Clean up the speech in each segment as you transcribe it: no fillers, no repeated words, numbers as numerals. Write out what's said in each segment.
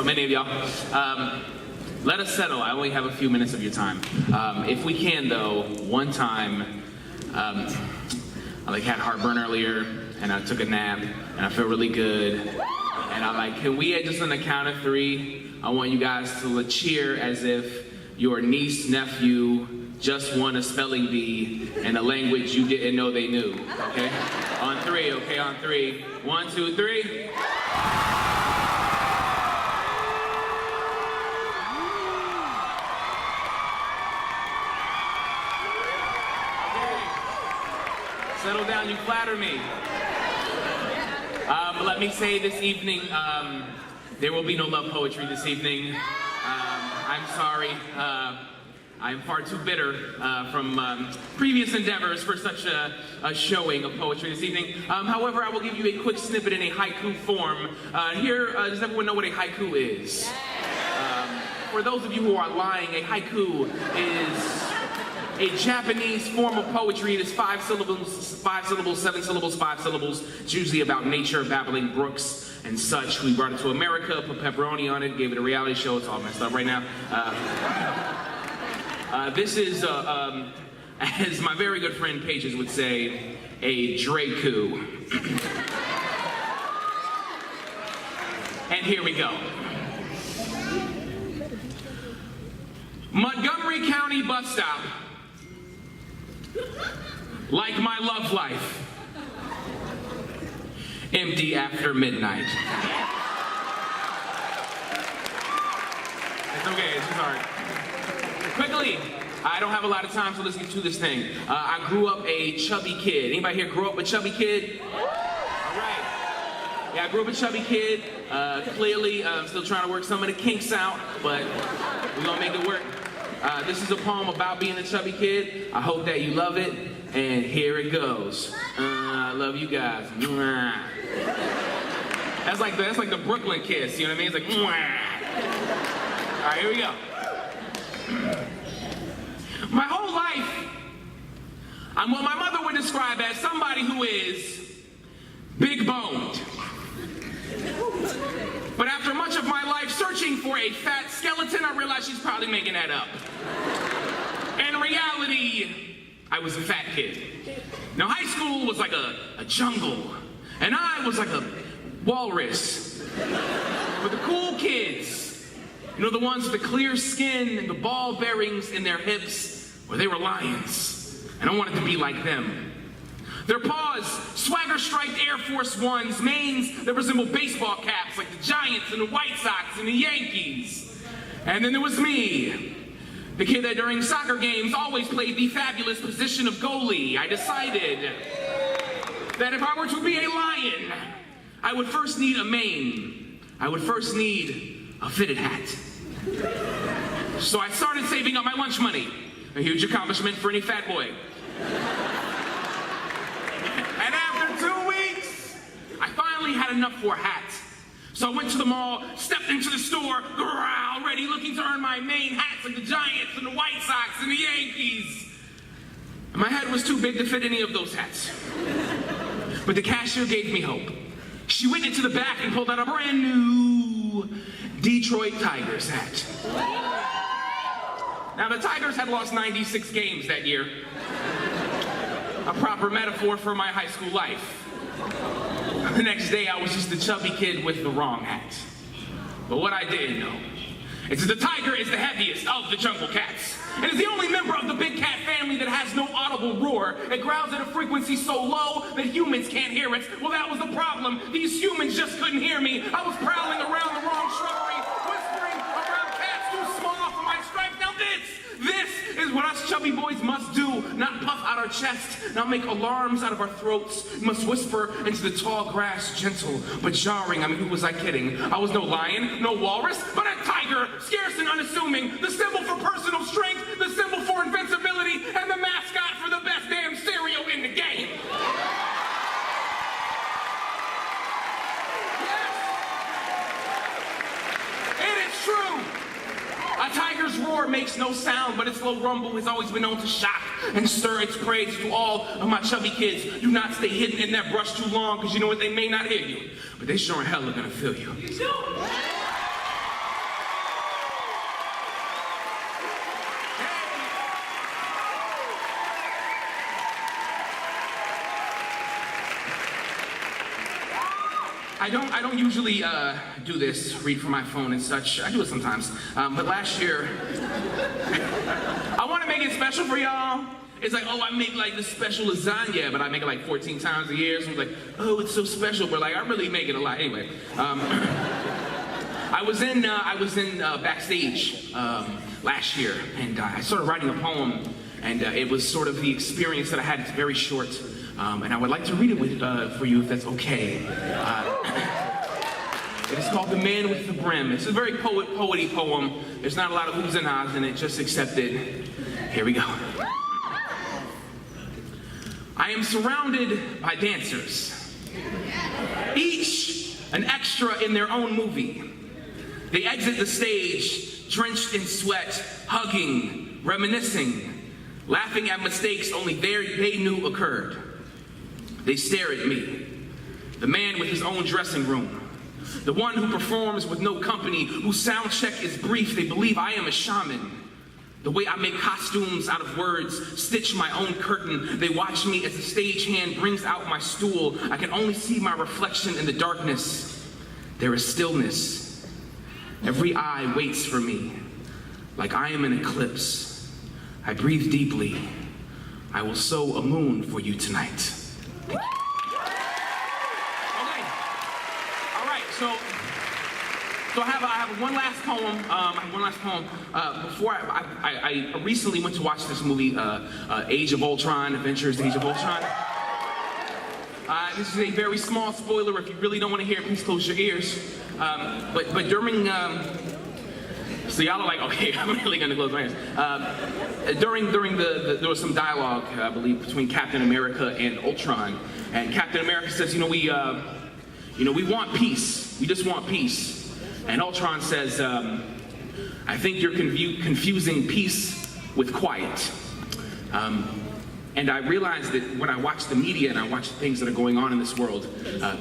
so many of y'all. Let us settle. I only have a few minutes of your time. If we can, though, one time, I had heartburn earlier, and I took a nap, and I feel really good. And I'm like, can we, just on the count of 3, I want you guys to cheer as if your niece, nephew just won a spelling bee in a language you didn't know they knew, okay? On 3, okay, on 3. 1, 2, 3. Settle down, you flatter me. Let me say this evening, there will be no love poetry this evening. I'm sorry. I'm far too bitter from previous endeavors for such a showing of poetry this evening. However, I will give you a quick snippet in a haiku form. Does everyone know what a haiku is? For those of you who are lying, a haiku is a Japanese form of poetry. It is 5 syllables, 7 syllables, 5 syllables. It's usually about nature, babbling brooks, and such. We brought it to America, put pepperoni on it, gave it a reality show. It's all messed up right now. This is, as my very good friend Pages would say, a Draku. And here we go. Montgomery County bus stop. Like my love life. Empty after midnight. It's okay, it's just hard. Quickly, I don't have a lot of time, so let's get to this thing. I grew up a chubby kid. Anybody here grew up a chubby kid? All right. Yeah, I grew up a chubby kid. Clearly, I'm still trying to work some of the kinks out, but we're gonna make it work. This is a poem about being a chubby kid. I hope that you love it, and here it goes. I love you guys. That's like the Brooklyn kiss, you know what I mean? It's like, all right, here we go. My whole life, I'm what my mother would describe as somebody who is big boned. But after much of my life searching for a fat skeleton, I realized she's probably making that up. In reality, I was a fat kid. Now, high school was like a jungle, and I was like a walrus. With the cool kids, you know, the ones with the clear skin and the ball bearings in their hips, where they were lions, and I wanted to be like them. Their paws, swagger-striped Air Force Ones, manes that resemble baseball caps like the Giants and the White Sox and the Yankees. And then there was me, the kid that during soccer games always played the fabulous position of goalie. I decided that if I were to be a lion, I would first need a mane. I would first need a fitted hat. So I started saving up my lunch money, a huge accomplishment for any fat boy. And after 2 weeks, I finally had enough for a hat. So I went to the mall, stepped into the store, already looking to earn my main hats like the Giants and the White Sox and the Yankees. And my head was too big to fit any of those hats. But the cashier gave me hope. She went into the back and pulled out a brand new Detroit Tigers hat. Now the Tigers had lost 96 games that year. A proper metaphor for my high school life. The next day, I was just a chubby kid with the wrong hat. But what I didn't know is that the tiger is the heaviest of the jungle cats. It is the only member of the big cat family that has no audible roar. It growls at a frequency so low that humans can't hear it. Well, that was the problem. These humans just couldn't hear me. I was prowling around the wrong shrubbery, whispering around cats too small for my stripes. Now this is what us chubby boys must do. Not puff out our chest, not make alarms out of our throats. We must whisper into the tall grass, gentle but jarring. I mean, who was I kidding? I was no lion, no walrus, but a tiger, scarce and unassuming. The symbol for personal strength, the symbol for invincibility, and the mascot for the best damn cereal in the game. Yes, it is true. A tiger's roar makes no sound, but its low rumble has always been known to shock and stir its prey. To all of my chubby kids, do not stay hidden in that brush too long, because you know what, they may not hear you, but they sure in hell are gonna feel you. I don't usually do this, read from my phone and such. I do it sometimes. But last year, I want to make it special for y'all. It's like, oh, I make like this special lasagna, but I make it like 14 times a year. So it's like, oh, it's so special. But like, I really make it a lot. Anyway, I was in backstage last year, and I started writing a poem, and it was sort of the experience that I had. It's very short, and I would like to read it for you, if that's okay. It is called "The Man with the Brim." It's a very poety poem. There's not a lot of oohs and ahs in it. Just accept it. Here we go. I am surrounded by dancers, each an extra in their own movie. They exit the stage, drenched in sweat, hugging, reminiscing, laughing at mistakes only they knew occurred. They stare at me, the man with his own dressing room, the one who performs with no company, whose sound check is brief. They believe I am a shaman. The way I make costumes out of words, stitch my own curtain. They watch me as the stagehand brings out my stool. I can only see my reflection in the darkness. There is stillness. Every eye waits for me, like I am an eclipse. I breathe deeply. I will sow a moon for you tonight. Okay. All right, so I have one last poem. Before I recently went to watch this movie, Age of Ultron, Adventures, Age of Ultron. This is a very small spoiler. If you really don't want to hear it, please close your ears. But during, so y'all are like, okay, I'm really gonna close my ears. During there was some dialogue, I believe, between Captain America and Ultron, and Captain America says, we want peace. We just want peace. And Ultron says, I think you're confusing peace with quiet. And I realized that when I watch the media and I watch the things that are going on in this world,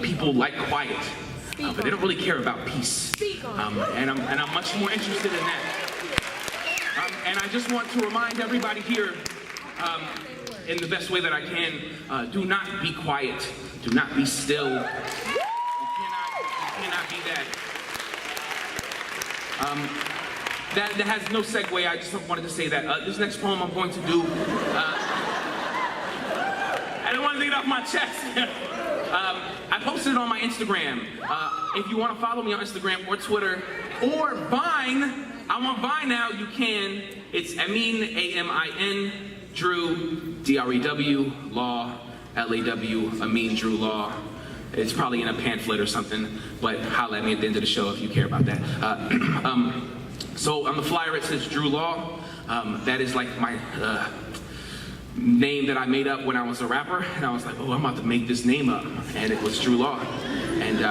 people like quiet, but they don't really care about peace. And I'm much more interested in that. And I just want to remind everybody here, in the best way that I can, do not be quiet. Do not be still. You cannot be that. That has no segue. I just wanted to say that this next poem I'm going to do, I don't want to get it off my chest. I posted it on my Instagram. If you want to follow me on Instagram or Twitter or Vine, I'm on Vine now, you can. It's Amin, A-M-I-N, Drew, D-R-E-W, Law, L-A-W, Amin, Drew, Law. It's probably in a pamphlet or something, but holla at me at the end of the show if you care about that. So on the flyer it says Drew Law. That is like my name that I made up when I was a rapper, and I was like, oh, I'm about to make this name up, and it was Drew Law. And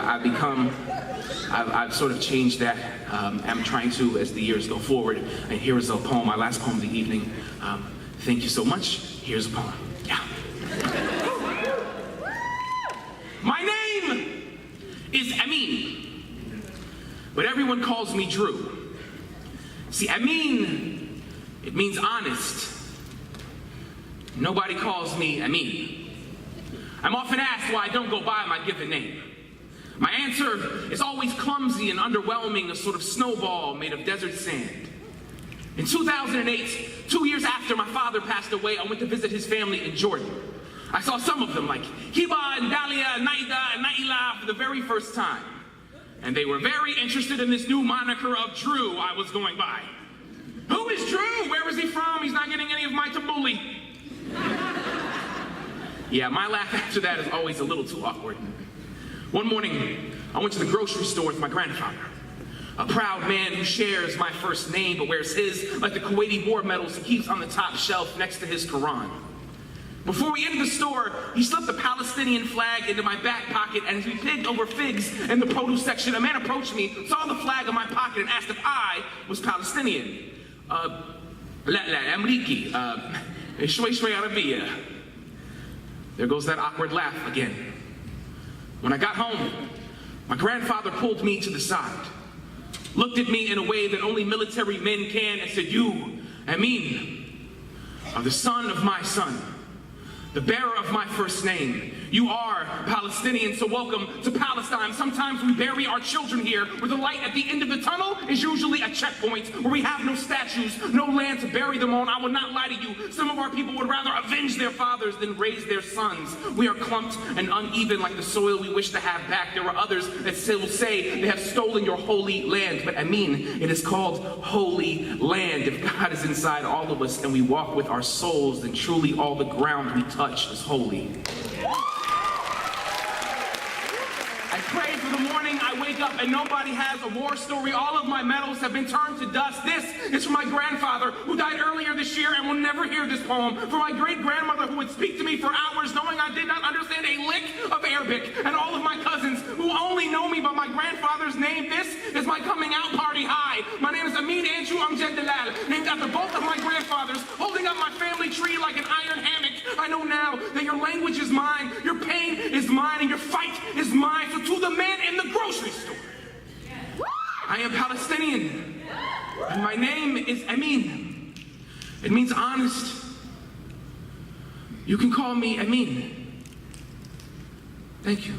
I've sort of changed that. I'm trying to as the years go forward. And here is a poem, my last poem of the evening. Thank you so much. Here's a poem. Yeah. My name is Amin, but everyone calls me Drew. See, Amin, it means honest. Nobody calls me Amin. I'm often asked why I don't go by my given name. My answer is always clumsy and underwhelming, a sort of snowball made of desert sand. In 2008, 2 years after my father passed away, I went to visit his family in Jordan. I saw some of them, like Hiba and Dalia and Naida and Naila, for the very first time. And they were very interested in this new moniker of Drew I was going by. Who is Drew? Where is he from? He's not getting any of my tabbouleh. Yeah, my laugh after that is always a little too awkward. One morning, I went to the grocery store with my grandfather. A proud man who shares my first name, but wears his like the Kuwaiti war medals he keeps on the top shelf next to his Quran. Before we entered the store, he slipped a Palestinian flag into my back pocket, and as we picked over figs in the produce section, a man approached me, saw the flag in my pocket, and asked if I was Palestinian. La Amriki, shway Arabiya. There goes that awkward laugh again. When I got home, my grandfather pulled me to the side, looked at me in a way that only military men can, and said, you, Amin, are the son of my son, the bearer of my first name. You are Palestinian, so welcome to Palestine. Sometimes we bury our children here, where the light at the end of the tunnel is usually a checkpoint, where we have no statues, no land to bury them on. I will not lie to you. Some of our people would rather avenge their fathers than raise their sons. We are clumped and uneven like the soil we wish to have back. There are others that still say they have stolen your holy land, but I mean, it is called holy land. If God is inside all of us and we walk with our souls, then truly all the ground we touch is holy. I pray for the morning I wake up and nobody has a war story. All of my medals have been turned to dust. This is for my grandfather, who died earlier this year and will never hear this poem. For my great-grandmother, who would speak to me for hours knowing I did not understand a lick of Arabic. And all of my cousins, who only know me by my grandfather's name. This is my coming out party. Hi, my name is Amin Andrew Amjad Dalal, named after both of my grandfathers, holding up my family tree like an iron hammock. I know now that your language is mine, your pain is mine, and your fight is mine. So to the man in the grocery store, I am Palestinian, and my name is Amin. It means honest. You can call me Amin. Thank you.